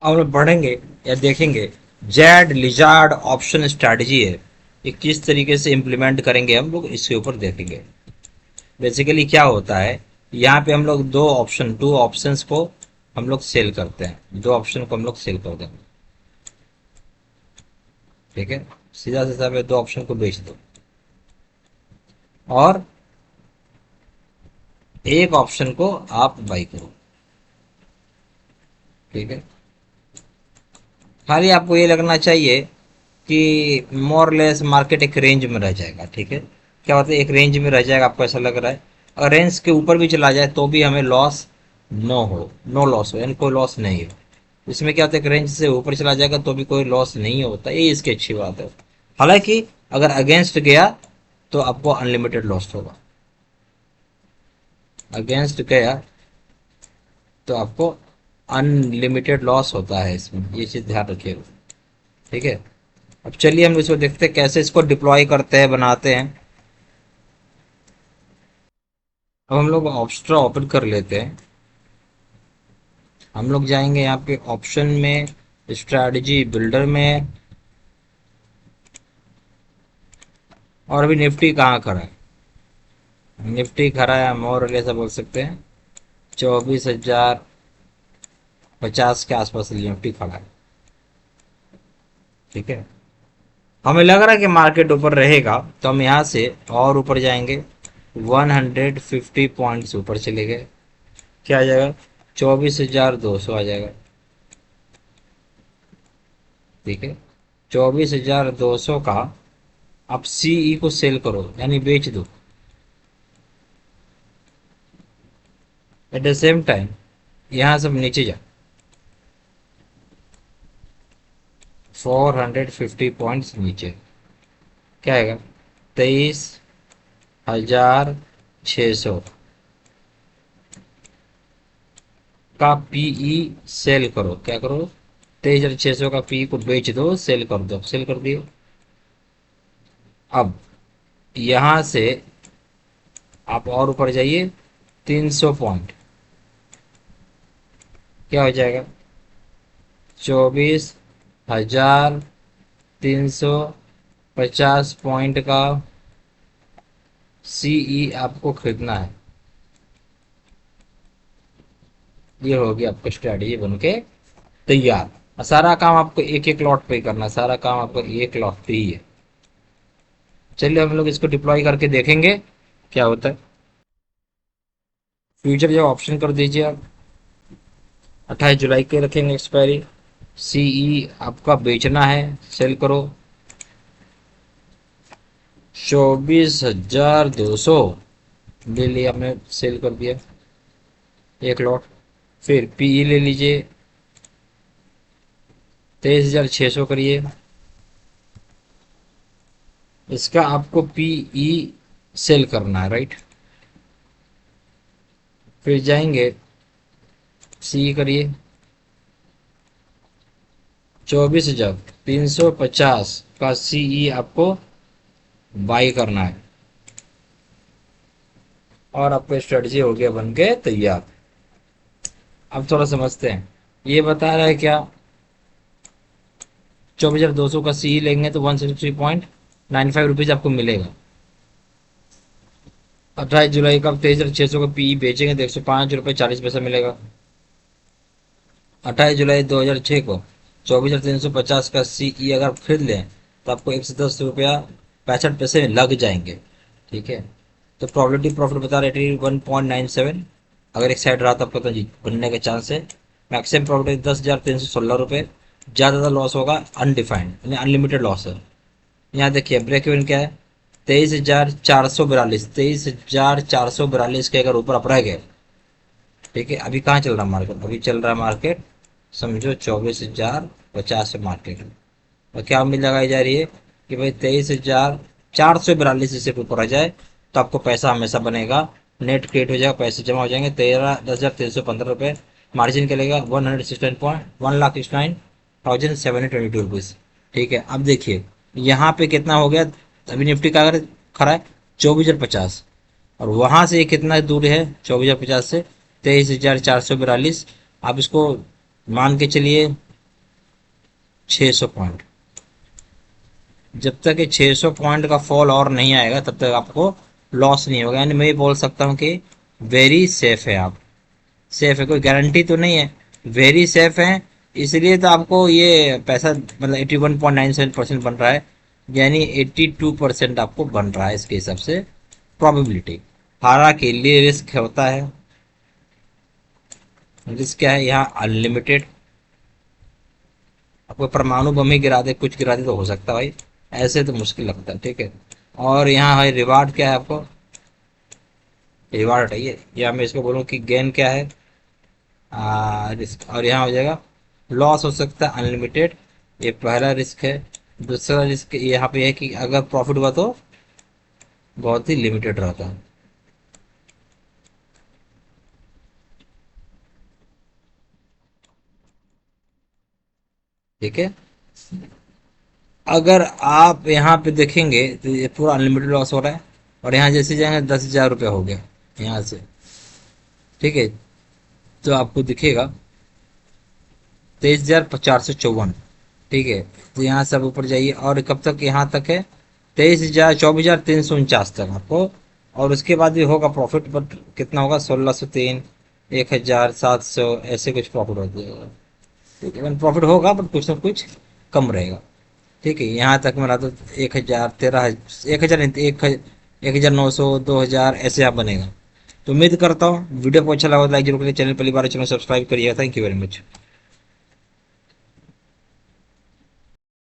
अब हम बढ़ेंगे या देखेंगे जेड लिजार्ड ऑप्शन स्ट्रैटेजी है, ये किस तरीके से इम्प्लीमेंट करेंगे हम लोग इसके ऊपर देखेंगे। बेसिकली क्या होता है, यहाँ पे हम लोग दो ऑप्शंस को हम लोग सेल करते हैं, दो ऑप्शन को हम लोग सेल कर देंगे। ठीक है, सीधा सीधा पे दो ऑप्शन को बेच दो और एक ऑप्शन को आप बाई करो। ठीक है, खाली आपको ये लगना चाहिए कि मोर लेस मार्केट एक रेंज में रह जाएगा। ठीक है, क्या होता है, एक रेंज में रह जाएगा, आपको ऐसा लग रहा है। अगर रेंज के ऊपर भी चला जाए तो भी हमें लॉस नो लॉस हो, यानी कोई लॉस नहीं हो। इसमें क्या होता है कि रेंज से ऊपर चला जाएगा तो भी कोई लॉस नहीं होता, ये इसकी अच्छी बात है। हालांकि अगर अगेंस्ट गया तो आपको अनलिमिटेड लॉस होगा, अगेंस्ट गया तो आपको अनलिमिटेड लॉस होता है इसमें, ये चीज़ ध्यान रखिएगा। ठीक है, अब चलिए हम इसको देखते हैं कैसे इसको डिप्लॉय करते हैं, बनाते हैं। अब हम लोग ऑप्स्ट्रा ओपन कर लेते हैं। हम लोग जाएंगे यहाँ पे ऑप्शन में, स्ट्रैटेजी बिल्डर में, और अभी निफ्टी कहाँ खड़ा है, निफ्टी खड़ा है मोर ऐसा बोल सकते हैं 24,050 के आसपास निफ्टी खड़ा है। ठीक है, हमें लग रहा है कि मार्केट ऊपर रहेगा तो हम यहाँ से और ऊपर जाएंगे, 150 पॉइंट्स ऊपर चले गए, क्या आ जाएगा, 24,200 आ जाएगा। ठीक है, 24,200 का आप सीई को सेल करो, यानी बेच दो। एट द सेम टाइम यहाँ सब नीचे जा, 450 पॉइंट्स नीचे, क्या आएगा, 23,600 का पीई सेल करो, क्या करो, 23,600 का पीई को बेच दो, सेल कर दो, सेल कर दियो। अब यहां से आप और ऊपर जाइए, 300 पॉइंट, क्या हो जाएगा, 24,350 पॉइंट का सीई आपको खरीदना है। ये होगी आपका स्ट्रेटजी बन के तैयार। और सारा काम आपको एक एक लॉट पे करना, सारा काम आपको एक लॉट पे ही है। चलिए हम लोग इसको डिप्लॉय करके देखेंगे क्या होता है। फ्यूचर जो ऑप्शन कर दीजिए आप, 28 जुलाई के रखेंगे एक्सपायरी। सीई आपका बेचना है, सेल करो 24,200, ले लिया हमने, सेल कर दिया एक लॉट। फिर पीई ले लीजिए, 23,600 करिए, इसका आपको पीई सेल करना है, राइट। फिर जाएंगे, सी करिए, 24,350 का सीई आपको बाई करना है, और आपका स्ट्रेटजी हो गया बन के तैयार। अब थोड़ा समझते हैं, ये बता रहा है क्या, 24,200 का सीई लेंगे तो 163.95 रुपीज आपको मिलेगा। 28 जुलाई का 23,600 का पीई बेचेंगे तो 105 रुपये 40 पैसा मिलेगा। 28 जुलाई 2006 को 24,350 का सीई अगर खरीद लें तो आपको 110 रुपया 65 पैसे लग जाएंगे। ठीक है, तो प्रोबेबिलिटी प्रॉफिट बता रहे 1.97, अगर एक साइड रहा तो आपका तो बनने के चांस है। मैक्सिमम प्रॉफिट 10,316 रुपये, ज़्यादा लॉस होगा अनडिफाइंड, यानी अनलिमिटेड लॉस है। यहाँ देखिए ब्रेक इवन क्या है, 23,442, 23,442 के अगर ऊपर आप रह गए। ठीक है, अभी कहाँ चल रहा मार्केट, अभी चल रहा मार्केट समझो 24,050 पे मार्केट। और क्या उम्मीद लगाई जा रही है कि भाई 23,442 से ऊपर आ जाए तो आपको पैसा हमेशा बनेगा, नेट क्रिएट हो जाएगा, पैसे जमा हो जाएंगे 10,315 रुपये। मार्जिन क्या लगेगा, 169,722 रुपीज़। ठीक है, अब देखिए यहाँ पे कितना हो गया, अभी निफ्टी का अगर खड़ा है 24,050, और वहां से ये कितना दूर है 24,050 से, 23,442। आप इसको मान के चलिए 600 पॉइंट। जब तक ये 600 पॉइंट का फॉल और नहीं आएगा तब तक आपको लॉस नहीं होगा। यानी मैं ये बोल सकता हूँ कि वेरी सेफ है, आप सेफ है, कोई गारंटी तो नहीं है, वेरी सेफ है। इसलिए तो आपको ये पैसा मतलब 81.97% बन रहा है, यानी 82% आपको बन रहा है इसके हिसाब से प्रोबेबिलिटी। हारा के लिए रिस्क होता है, रिस्क क्या है यहाँ अनलिमिटेड। आपको परमाणु बम ही गिरा दे, कुछ गिरा दे तो हो सकता है भाई, ऐसे तो मुश्किल लगता है, ठीक है। और यहाँ है रिवार्ड क्या है, आपको रिवार्ड हटाइए, या मैं इसको बोलूँ कि गेन क्या है, रिस्क। और यहाँ हो जाएगा लॉस हो सकता है अनलिमिटेड, ये पहला रिस्क है। दूसरा रिस्क यहाँ पे है कि अगर प्रॉफिट हुआ तो बहुत ही लिमिटेड रहता है, ठीक है। अगर आप यहाँ पे देखेंगे तो ये पूरा अनलिमिटेड लॉस हो रहा है, और यहाँ जैसे जाएंगे 10,000 रुपये हो गया यहाँ से, ठीक है। तो आपको दिखेगा 23,454, ठीक है। तो यहाँ से आप ऊपर जाइए और कब तक यहाँ तक है, 24,349 तक आपको। और उसके बाद भी होगा प्रॉफिट, बट कितना होगा, 1,603, 1,700 ऐसे कुछ प्रॉफिट हो जाएगा, ठीक है। प्रॉफिट होगा बट कुछ ना कुछ कम रहेगा, ठीक है। यहाँ तक मेरा तो 1,000, 1,000 नहीं, 1,900, 2,000 ऐसे आप बनेगा। तो उम्मीद करता हूँ वीडियो को अच्छा लगा, लाइक जरूर करिए, चैनल पहली बार चैनल सब्सक्राइब करिएगा। Thank you very much.